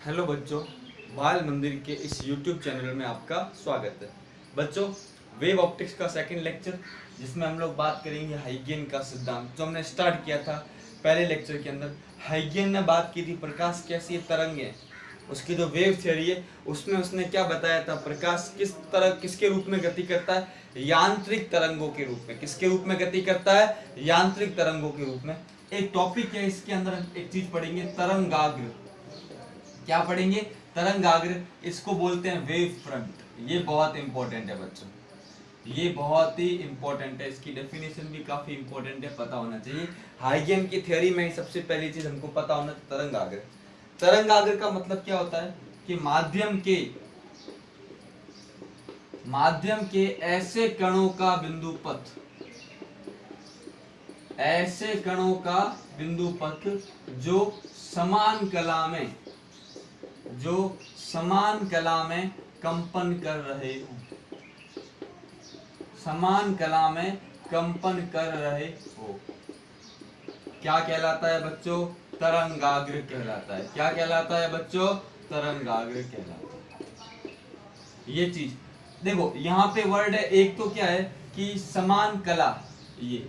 Hello बच्चों, बाल मंदिर के इस YouTube चैनल में आपका स्वागत है। बच्चों, वेव ऑप्टिक्स का सेकंड लेक्चर जिसमें हम लोग बात करेंगे हाइगेन का सिद्धांत, जो हमने स्टार्ट किया था पहले लेक्चर के अंदर। हाइगेन ने बात की थी प्रकाश कैसी तरंगे हैं, उसकी जो वेव थ्योरी है उसमें उसने क्या बताया था, प्रकाश किस तरह किसके रूप में गति करता है, यांत्रिक तरंगों के रूप में। किसके रूप में गति करता है? यांत्रिक तरंगों के रूप में। एक टॉपिक है, इसके अंदर एक चीज पढ़ेंगे, तरंगाग्र। क्या पढ़ेंगे? तरंगाग्र। इसको बोलते हैं वेव फ्रंट। ये बहुत इंपॉर्टेंट है बच्चों, ये बहुत ही इंपॉर्टेंट है। इसकी डेफिनेशन भी काफी इंपॉर्टेंट है, पता होना चाहिए। हाइगेन की थ्योरी में सबसे पहली चीज हमको पता होना चाहिए तरंगाग्र। तरंगाग्र का मतलब क्या होता है कि माध्यम के ऐसे कणों का बिंदु पथ, ऐसे कणों का बिंदु पथ जो समान कला में कंपन कर रहे हो, समान कला में कंपन कर रहे हो, क्या कहलाता है बच्चों? तरंगाग्र कहलाता है। क्या कहलाता है बच्चों? तरंगाग्र कहलाता है। ये चीज देखो, यहाँ पे वर्ड है एक, तो क्या है कि समान कला। ये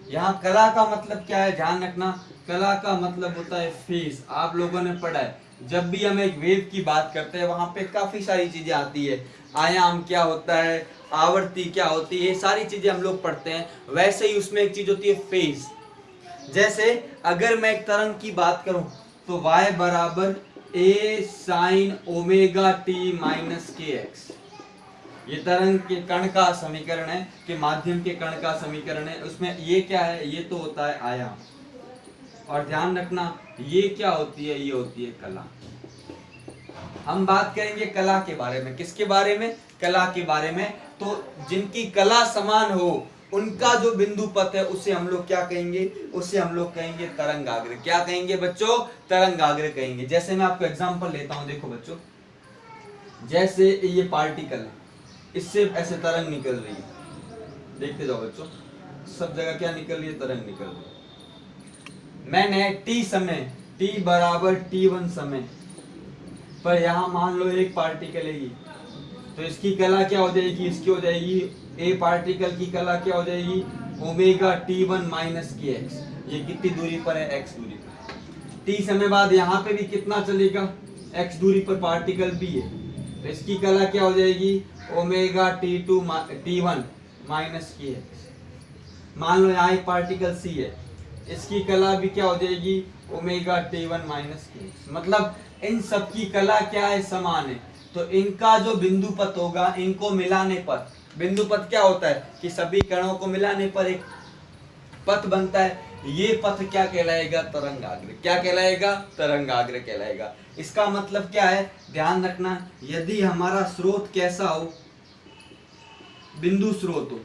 यहाँ कला का मतलब क्या है, ध्यान रखना। कला का मतलब होता है फेस। आप लोगों ने पढ़ा है, जब भी हम एक वेव की बात करते हैं वहां पे काफी सारी चीजें आती है। आयाम क्या होता है, आवृत्ति क्या होती है, ये सारी चीजें हम लोग पढ़ते हैं। वैसे ही उसमें एक चीज होती है फेस। जैसे अगर मैं एक तरंग की बात करूं तो y बराबर a sine omega T minus के एक्स, ये तरंग के कण का समीकरण है, कि माध्यम के कण का समीकरण है। उसमें ये क्या है? ये तो होता है आयाम। और ध्यान रखना, ये क्या होती है? ये होती है कला। हम बात करेंगे कला के बारे में। किसके बारे में? कला के बारे में। तो जिनकी कला समान हो उनका जो बिंदु पथ है उसे हम लोग क्या कहेंगे? उसे हम लोग कहेंगे तरंगाग्र। क्या कहेंगे बच्चों? तरंगाग्र कहेंगे। जैसे मैं आपको एग्जांपल लेता हूं, देखो बच्चों, जैसे ये पार्टिकल है, इससे ऐसे तरंग निकल रही है। देखते जाओ बच्चों, सब जगह क्या निकल रही है? तरंग निकल रही है। मैंने टी समय, टी बराबर t1 समय पर यहां मान लो एक पार्टिकल है, तो इसकी कला क्या हो जाएगी? इसकी हो जाएगी, ए पार्टिकल की कला क्या हो जाएगी? ओमेगा t1 माइनस के एक्स। ये कितनी दूरी पर है? x दूरी पर। t समय बाद यहाँ पे भी कितना चलेगा? x दूरी पर पार्टिकल भी है, तो इसकी कला क्या हो जाएगी? ओमेगा t1 माइनस के एक्स। मान लो यहाँ एक पार्टिकल c है, इसकी कला भी क्या हो जाएगी? ओमेगा t1 माइनस के एक्स। मतलब इन सब की कला क्या है? समान है। तो इनका जो बिंदु पथ होगा, इनको मिलाने पर, बिंदु पथ क्या होता है कि सभी कणों को मिलाने पर एक पथ बनता है। ये पथ क्या कहलाएगा? तरंगाग्र। क्या कहलाएगा? तरंगाग्र कहलाएगा। इसका मतलब क्या है? ध्यान रखना, यदि हमारा स्रोत कैसा हो, बिंदु स्रोत हो,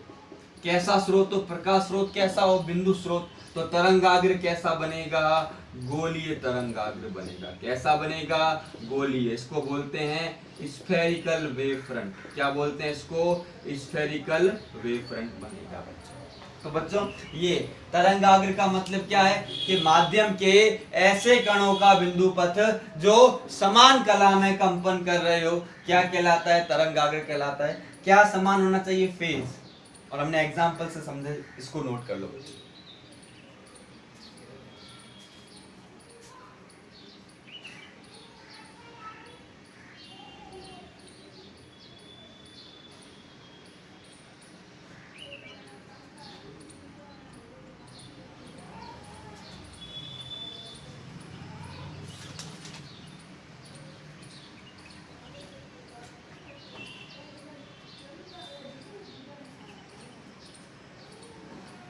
कैसा स्रोत हो? प्रकाश स्रोत कैसा हो? बिंदु स्रोत। तो तरंगाग्र कैसा बनेगा? गोलीय तरंगाग्र बनेगा। कैसा बनेगा? गोलीय। इसको बोलते हैं स्फेरिकल वेव फ्रंट। क्या बोलते हैं इसको? स्फेरिकल वेव फ्रंट बनेगा बच्चों। तो बच्चों, ये तरंगाग्र का मतलब क्या है कि माध्यम के ऐसे कणों का बिंदु पथ जो समान कला में कंपन कर रहे हो, क्या कहलाता है? तरंगाग्र कहलाता है। क्या समान होना चाहिए? फेज। और हमने एग्जांपल से समझे, इसको नोट कर लो।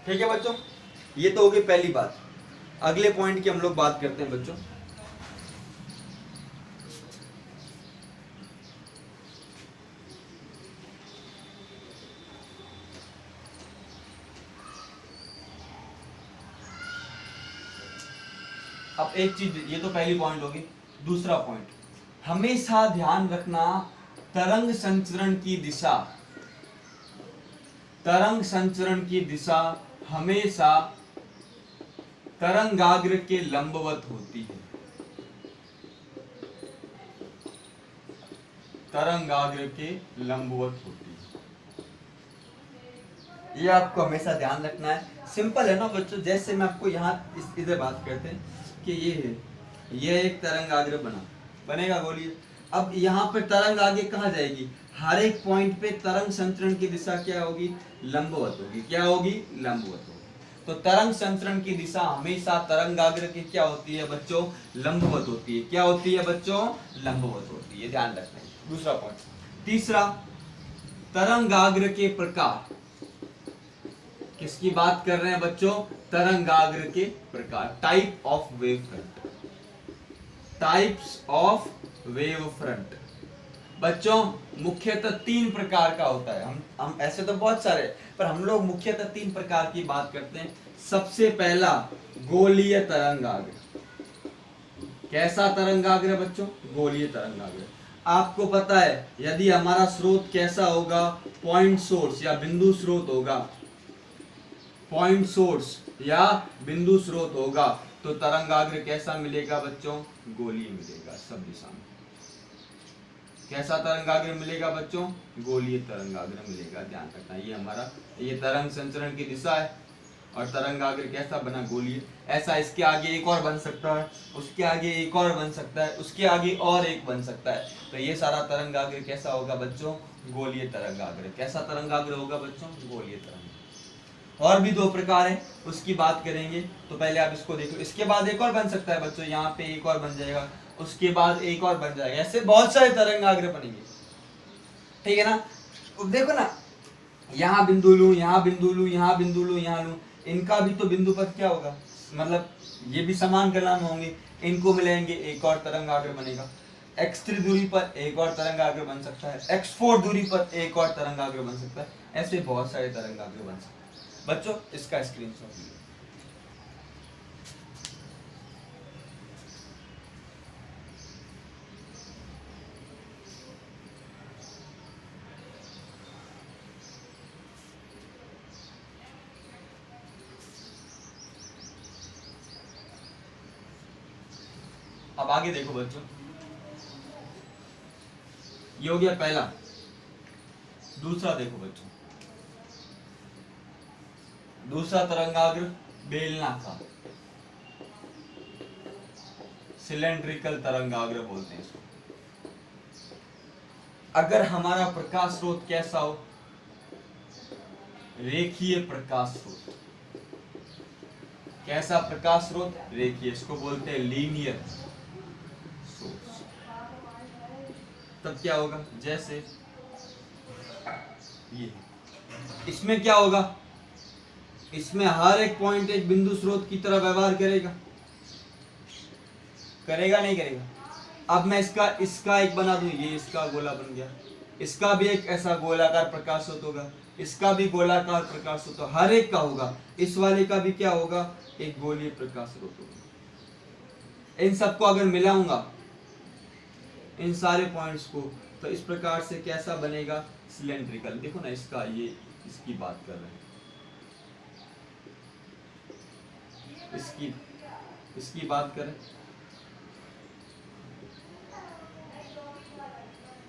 ठीक है बच्चों, ये तो होगी पहली बात। अगले पॉइंट की हम लोग बात करते हैं बच्चों। अब एक चीज, ये तो पहली पॉइंट होगी। दूसरा पॉइंट, हमेशा ध्यान रखना, तरंग संचरण की दिशा, तरंग संचरण की दिशा हमेशा तरंगाग्र के लंबवत होती है। तरंगाग्र के लंबवत होती है। ये आपको हमेशा ध्यान रखना है। सिंपल है ना बच्चों, जैसे मैं आपको यहाँ इधर बात करते हैं कि ये है, ये एक तरंगाग्र बनेगा गोलीय। अब यहाँ पे तरंग आगे कहाँ जाएगी, हर एक पॉइंट पे तरंग संचरण की दिशा क्या होगी, लंबवत होगी। क्या होगी, लंबवत होगी। तो तरंग संचरण की दिशा हमेशा तरंगाग्र की क्या होती है बच्चों, लंबवत होती है। क्या होती है बच्चों, लंबवत होती है, ध्यान रखना है। दूसरा पॉइंट। तीसरा, तरंगाग्र के प्रकार। किसकी बात कर रहे हैं बच्चों, तरंगाग्र के प्रकार, type of wave front. Types of wave front बच्चों मुख्यतः 3 प्रकार का होता है। हम ऐसे तो बहुत सारे, पर हम लोग मुख्यतः 3 प्रकार की बात करते हैं। सबसे पहला गोलीय तरंगाग्र। कैसा तरंगाग्र बच्चों, गोलीय तरंगाग्र। आपको पता है यदि हमारा स्रोत कैसा होगा, पॉइंट सोर्स या बिंदु स्रोत होगा, पॉइंट सोर्स या बिंदु स्रोत होगा, तो तरंगाग्र कैसा मिलेगा बच्चों, गोलीय मिलेगा सब दिशा में। कैसा तरंगाग्र मिलेगा बच्चों, गोलीय तरंगाग्र मिलेगा, ध्यान रखना। ये हमारा, ये तरंग संचरण की दिशा है और तरंगाग्र कैसा बना, गोलीय। ऐसा इसके आगे एक और बन सकता है, उसके आगे एक और बन सकता है, उसके आगे और एक बन सकता है। तो ये सारा तरंगाग्र कैसा होगा बच्चों, गोलीय तरंगाग्र। कैसा तरंगाग्र होगा बच्चों, गोलीय तरंगाग्र। और भी 2 प्रकार है, उसकी बात करेंगे। तो पहले आप इसको देखो, इसके बाद एक और बन सकता है बच्चों, यहाँ पे एक और बन जाएगा, उसके बाद एक और बन जाएगा, ऐसे बहुत सारे तरंगाग्र बनेंगे, ठीक है ना। देखो ना, यहाँ बिंदु लूं, यहाँ बिंदु लूं, यहाँ बिंदु लूं, यहाँ लूं, इनका भी तो बिंदु पथ क्या होगा, मतलब ये भी समान कला में होंगे, इनको मिलाएंगे एक और तरंगाग्र बनेगा। x3 दूरी पर एक और तरंगाग्र बन सकता है, x4 दूरी पर एक और तरंगाग्र बन सकता है, ऐसे बहुत सारे तरंगाग्र बन सकते हैं बच्चों। इसका स्क्रीनशॉट लीजिए। अब आगे देखो बच्चों, ये हो गया पहला। दूसरा देखो बच्चों, दूसरा तरंगाग्र बेलनाकार, सिलेंड्रिकल तरंगाग्र बोलते हैं इसको। अगर हमारा प्रकाश स्रोत कैसा हो, रेखीय प्रकाश स्रोत। कैसा प्रकाश स्रोत, रेखीय, इसको बोलते हैं लीनियर सोर्स। तब क्या होगा, जैसे ये, इसमें क्या होगा, इसमें हर एक पॉइंट एक बिंदु स्रोत की तरह व्यवहार करेगा, करेगा नहीं करेगा। अब मैं इसका एक बना दूं, ये इसका गोला बन गया, इसका भी एक ऐसा गोलाकार प्रकाश स्रोत होगा, इसका भी गोलाकार प्रकाश स्रोत होगा, हर एक का होगा। इस वाले का भी क्या होगा, एक गोलीय प्रकाश स्रोत होगा। इन सबको अगर मिलाऊंगा, इन सारे पॉइंट्स को, तो इस प्रकार से कैसा बनेगा, सिलेंड्रिकल। देखो ना, इसका ये, इसकी बात कर रहे हैं, इसकी बात करें,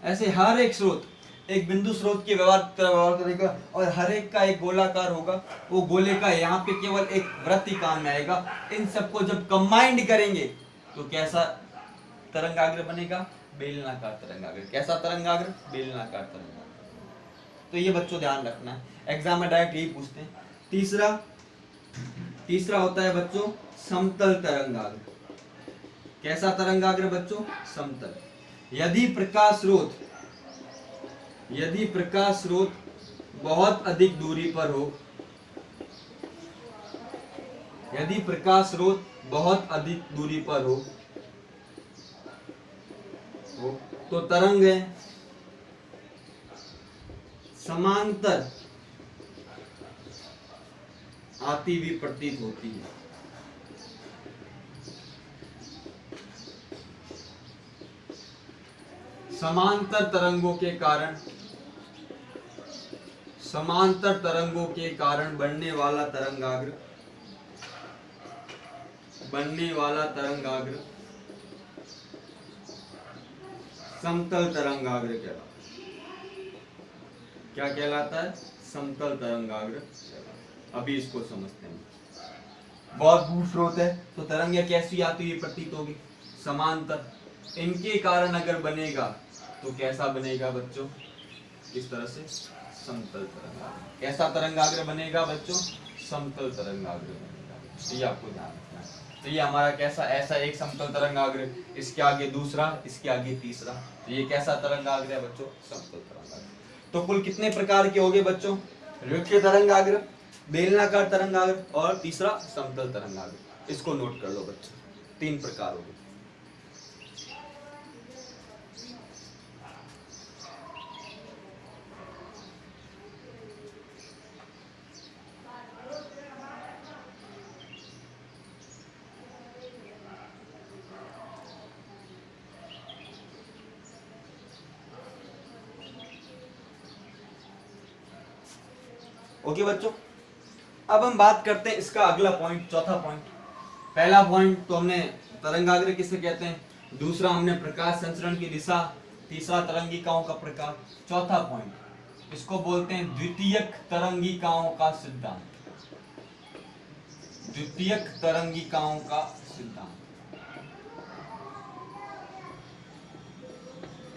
ऐसे हर एक स्रोत एक बिंदु स्रोत के व्यवहार करेगा और हर एक का एक गोलाकार होगा। वो गोले का यहाँ पे केवल एक वृत्त ही काम में आएगा। इन सबको जब कंबाइंड करेंगे तो कैसा तरंगाग्र बनेगा, बेलनाकार तरंगाग्र। कैसा तरंगाग्र, बेलनाकार तरंगाग्र। तो ये बच्चों ध्यान रखना है, एग्जाम में डायरेक्ट यही पूछते हैं। तीसरा होता है बच्चों समतल तरंगाग्र। कैसा तरंगाग्र बच्चों, समतल। यदि प्रकाश स्रोत बहुत अधिक दूरी पर हो, यदि प्रकाश स्रोत बहुत अधिक दूरी पर हो तो तरंगें समांतर आती हुई प्रतीत होती है। समांतर तरंगों के कारण बनने वाला तरंगाग्र समतल तरंगाग्र कहलाता है। क्या कहलाता है? समतल तरंगाग्र कहलाता है। अभी इसको समझते हैं। बहुत भू स्रोत है तो तरंगें कैसी आती हुई प्रतीत होगी? समांतर। इनके कारण अगर बनेगा तो कैसा बनेगा बच्चों? इस तरह से समतल तरंगाग्र। कैसा तरंगाग्र बनेगा बच्चों? समतल तरंगाग्र बनेगा। ये आपको ध्यान रखना है। तो ये हमारा कैसा, ऐसा एक समतल तरंगाग्र, इसके आगे दूसरा, इसके आगे तीसरा। तो ये कैसा तरंगाग्र है बच्चों? समतल तरंगाग्र। तो कुल कितने प्रकार के हो गए बच्चों? रेखीय तरंगाग्र, बेलनाकार तरंगाग्र और तीसरा समतल तरंगाग्र। इसको नोट कर लो बच्चों, 3 प्रकार हो गए। ओके बच्चों, अब हम बात करते हैं इसका अगला पॉइंट, चौथा पॉइंट। पहला पॉइंट तो हमने तरंगाग्र किसे कहते हैं, दूसरा हमने प्रकाश संचरण की दिशा, तीसरा तरंगिकाओं का प्रकार, चौथा पॉइंट इसको बोलते हैं द्वितीयक तरंगिकाओं का सिद्धांत। द्वितीयक तरंगिकाओं का सिद्धांत,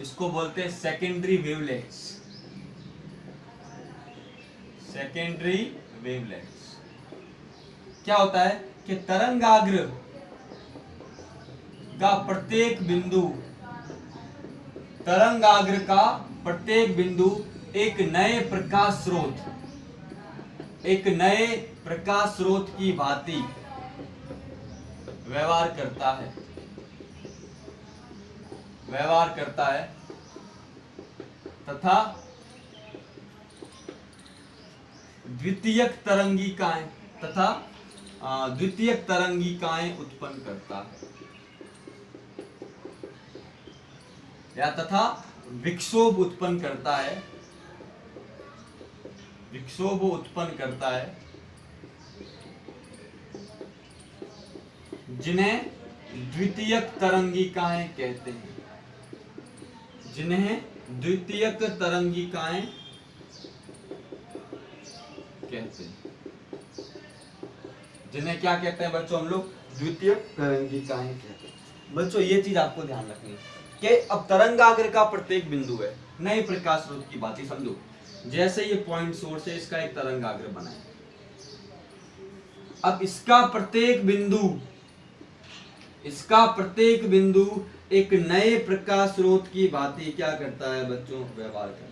इसको बोलते हैं सेकेंडरी वेवलेट्स। सेकेंडरी वेवलेट्स क्या होता है कि तरंगाग्र का प्रत्येक बिंदु, तरंगाग्र का प्रत्येक बिंदु एक नए प्रकाश स्रोत, एक नए प्रकाश स्रोत की भांति व्यवहार करता है, व्यवहार करता है तथा द्वितीयक तरंगिकाएं तथा द्वितीयक तरंगिकाएं उत्पन्न करता है, या तथा विक्षोभ उत्पन्न करता है, विक्षोभ उत्पन्न करता है, जिन्हें द्वितीयक तरंगिकाएं कहते हैं, जिन्हें द्वितीयक तरंगिकाएं कहते हैं। जिन्हें क्या कहते हैं बच्चों हम लोग? द्वितीयक तरंगिकाएं कहते हैं। बच्चों ये चीज आपको ध्यान रखनी है कि अब तरंगाग्र का प्रत्येक बिंदु है नए प्रकाश स्रोत की बात ही समझो। जैसे ये पॉइंट सोर्स है, इसका एक तरंगाग्र बना है। अब इसका प्रत्येक बिंदु, इसका प्रत्येक बिंदु एक नए प्रकाश स्रोत की भांति क्या करता है बच्चों? व्यवहार करता है।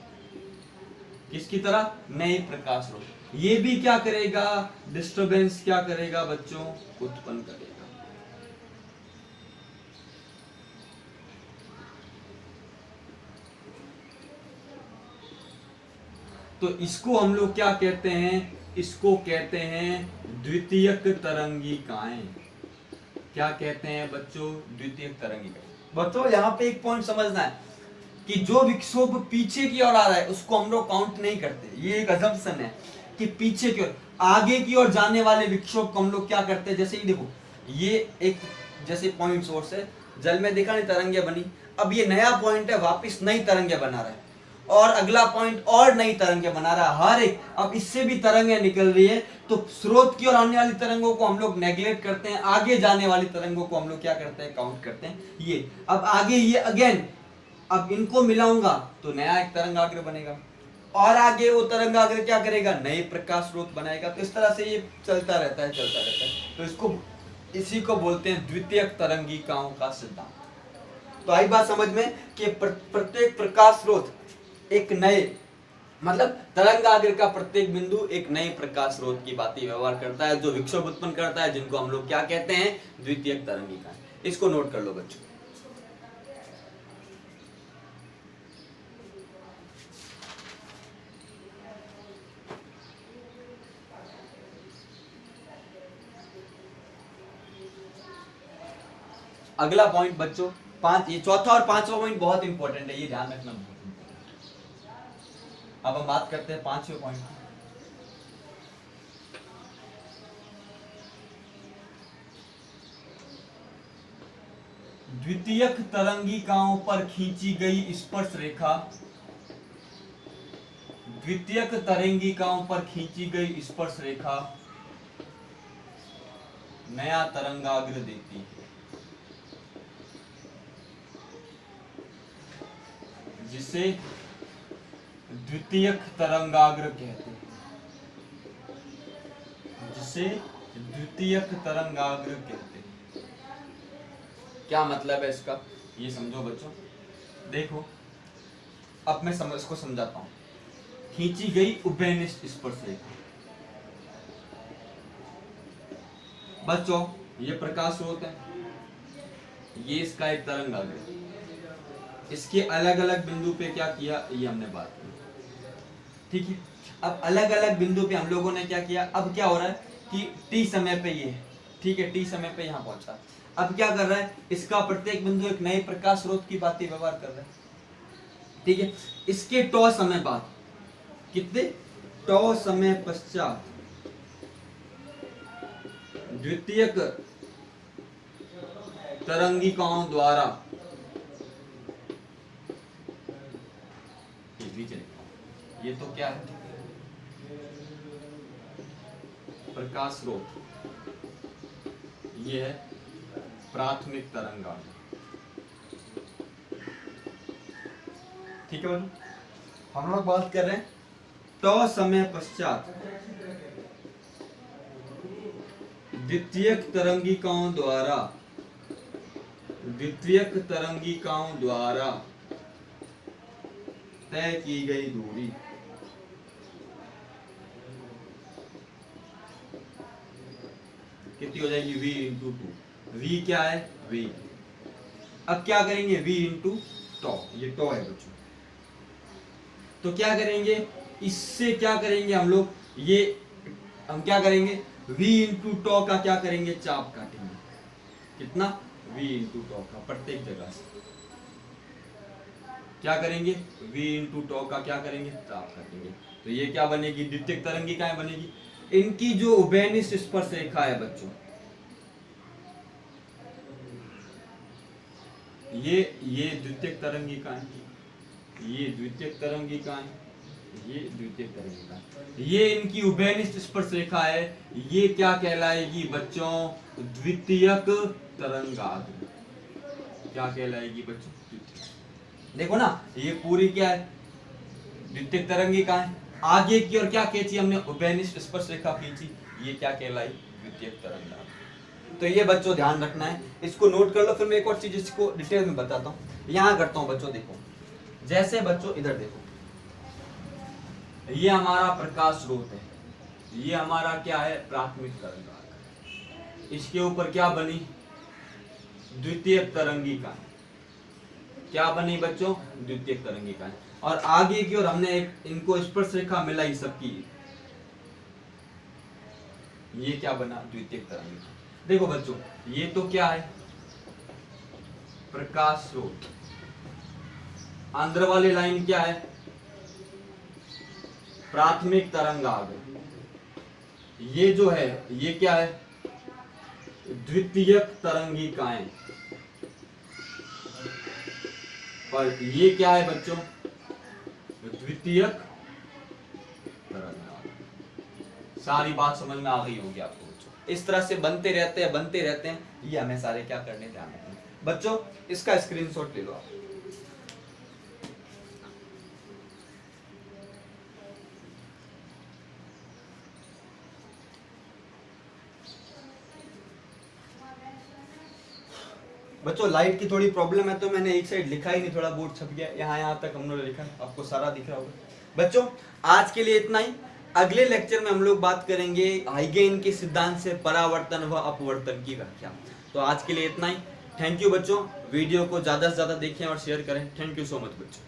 किसकी तरह? नए प्रकाश स्रोत। ये भी क्या करेगा? डिस्टरबेंस क्या करेगा बच्चों? उत्पन्न करेगा। तो इसको हम लोग क्या कहते हैं? इसको कहते हैं द्वितीयक तरंगिकाएं। क्या कहते हैं बच्चों? द्वितीयक तरंगिकाएं। बच्चों यहाँ पे एक पॉइंट समझना है कि जो विक्षोभ पीछे की ओर आ रहा है उसको हम लोग काउंट नहीं करते। ये एक अजम्पशन है कि पीछे की ओर, आगे की ओर जाने वाले विक्षोभ को हम लोग क्या करते हैं? जैसे ये देखो, ये एक जैसे पॉइंट सोर्स है, जल में देखा नहीं तरंगे बनी, अब ये नया पॉइंट है, वापस नई तरंगे बना रहा है, और अगला पॉइंट और नई तरंगे बना रहा है। हर एक, अब इससे भी तरंगे निकल रही है, तो स्रोत की ओर आने वाली तरंगों को हम लोग नेग्लेक्ट करते हैं, आगे जाने वाली तरंगों को हम लोग क्या करते हैं? काउंट करते हैं। ये अब आगे, ये अगेन, अब इनको मिलाऊंगा तो नया एक तरंगाग्र बनेगा, और आगे वो तरंगाग्र क्या करेगा? नए प्रकाश स्रोत बनाएगा। तो इस तरह से ये चलता रहता है, चलता रहता है। तो इसको, इसी को बोलते हैं द्वितीयक तरंगिकाओं का सिद्धांत। तो आई बात समझ में कि प्रत्येक प्रकाश स्रोत एक नए, मतलब तरंगाग्र का प्रत्येक बिंदु एक नए प्रकाश स्रोत की भांति व्यवहार करता है, जो विक्षोभ उत्पन्न करता है, जिनको हम लोग क्या कहते हैं? द्वितीयक तरंगिकाएं। इसको नोट कर लो बच्चों। अगला पॉइंट बच्चों, ये चौथा और पांचवा पॉइंट बहुत इंपॉर्टेंट है, ये ध्यान रखना बहुत इंपॉर्टेंट है। अब हम बात करते हैं पांचवें पॉइंट। द्वितीयक तरंगिकाओं पर खींची गई स्पर्श रेखा, द्वितीयक तरंगिकाओं पर खींची गई स्पर्श रेखा नया तरंगाग्र देती है, जिसे द्वितीयक तरंगाग्र कहते हैं, जिसे द्वितीयक तरंगाग्र कहते हैं। क्या मतलब है इसका, ये समझो बच्चों। देखो अब मैं इसको समझाता हूं। खींची गई उभयनिष्ठ स्पर्श रेखा, बच्चों ये प्रकाश स्रोत है, ये इसका एक तरंगाग्र है। इसके अलग अलग बिंदु पे क्या किया, ये हमने बात की, ठीक है। अब अलग अलग बिंदु पे हम लोगों ने क्या किया, अब क्या हो रहा है कि टी समय पे ये है, ठीक है, टी समय पे यहाँ पहुंचा। अब क्या कर रहा है, इसका प्रत्येक बिंदु एक नए प्रकाश स्रोत की बातें व्यवहार कर रहा है, ठीक है। इसके टॉ समय बाद, कितने टॉ समय पश्चात द्वितीयक तरंगिकाओं द्वारा ये तो क्या है, प्रकाश स्रोत, ये है प्राथमिक तरंगाग्र, ठीक है। हम लोग बात कर रहे हैं टॉ समय पश्चात द्वितीयक तरंगिकाओं द्वारा, द्वितीयक तरंगिकाओं द्वारा तय की गई दूरी, कितनी हो जाएगी, v इंटू टू। v क्या है, v। अब क्या करेंगे, v इंटू टॉ, ये टॉ है बच्चों। तो क्या करेंगे, इससे क्या करेंगे हम लोग, ये हम क्या करेंगे, v इंटू टॉ का क्या करेंगे, चाप काटेंगे। कितना, v इंटू टॉ का प्रत्येक जगह से क्या करेंगे, v इंटू टॉ का क्या करेंगे, चाप काटेंगे। तो ये क्या बनेगी, द्वितीयक तरंगिकाएं बनेगी। इनकी जो उभयनिष्ठ स्पर्श रेखा है बच्चों, ये द्वितीयक तरंगिकाएं, ये द्वितीयक तरंगिकाएं, ये द्वितीयक तरंगिकाएं, ये इनकी उभयनिष्ठ स्पर्श रेखा है। ये क्या कहलाएगी बच्चों, द्वितीयक तरंगाग्र। क्या कहलाएगी बच्चों, देखो ना, ये पूरी क्या है, द्वितीयक तरंगिकाएं। आगे की ओर क्या खींची हमने, उभयनिष्ठ स्पर्श रेखा खींची, ये क्या कहलाई, द्वितीयक तरंगाग्र। तो ये बच्चों ध्यान रखना है, इसको नोट कर लो। फिर मैं एक और चीज इसको डिटेल में बताता हूँ, यहाँ करता हूँ बच्चों। देखो जैसे बच्चों इधर देखो, ये हमारा प्रकाश स्रोत है, ये हमारा क्या है, प्राथमिक तरंगाग्र। इसके ऊपर क्या बनी, द्वितीयक तरंगिका। क्या बनी बच्चों, द्वितीयक तरंगिका। और आगे की ओर हमने एक इनको स्पर्श रेखा मिलाई सबकी, ये क्या बना, द्वितीयक तरंगिका। देखो बच्चों ये तो क्या है, प्रकाश स्रोत। अंदर वाली लाइन क्या है, प्राथमिक तरंगाग्र। ये जो है ये क्या है, द्वितीयक तरंगिकाएं। और ये क्या है बच्चों, द्वितीयक तरंगाग्र। सारी बात समझ में आ गई होगी आपको बच्चों। इस तरह से बनते रहते हैं। ये हमें सारे क्या करने, ध्यान रखना बच्चों। इसका स्क्रीनशॉट ले लो आप। बच्चों लाइट की थोड़ी प्रॉब्लम है, तो मैंने एक साइड लिखा ही नहीं, थोड़ा बोर्ड छप गया। यहाँ तक हमने लिखा है, आपको सारा दिख रहा होगा। बच्चों आज के लिए इतना ही। अगले लेक्चर में हम लोग बात करेंगे हाइगेन के सिद्धांत से परावर्तन व अपवर्तन की व्याख्या। तो आज के लिए इतना ही। थैंक यू बच्चों, वीडियो को ज्यादा से ज्यादा देखें और शेयर करें। थैंक यू सो मच बच्चों।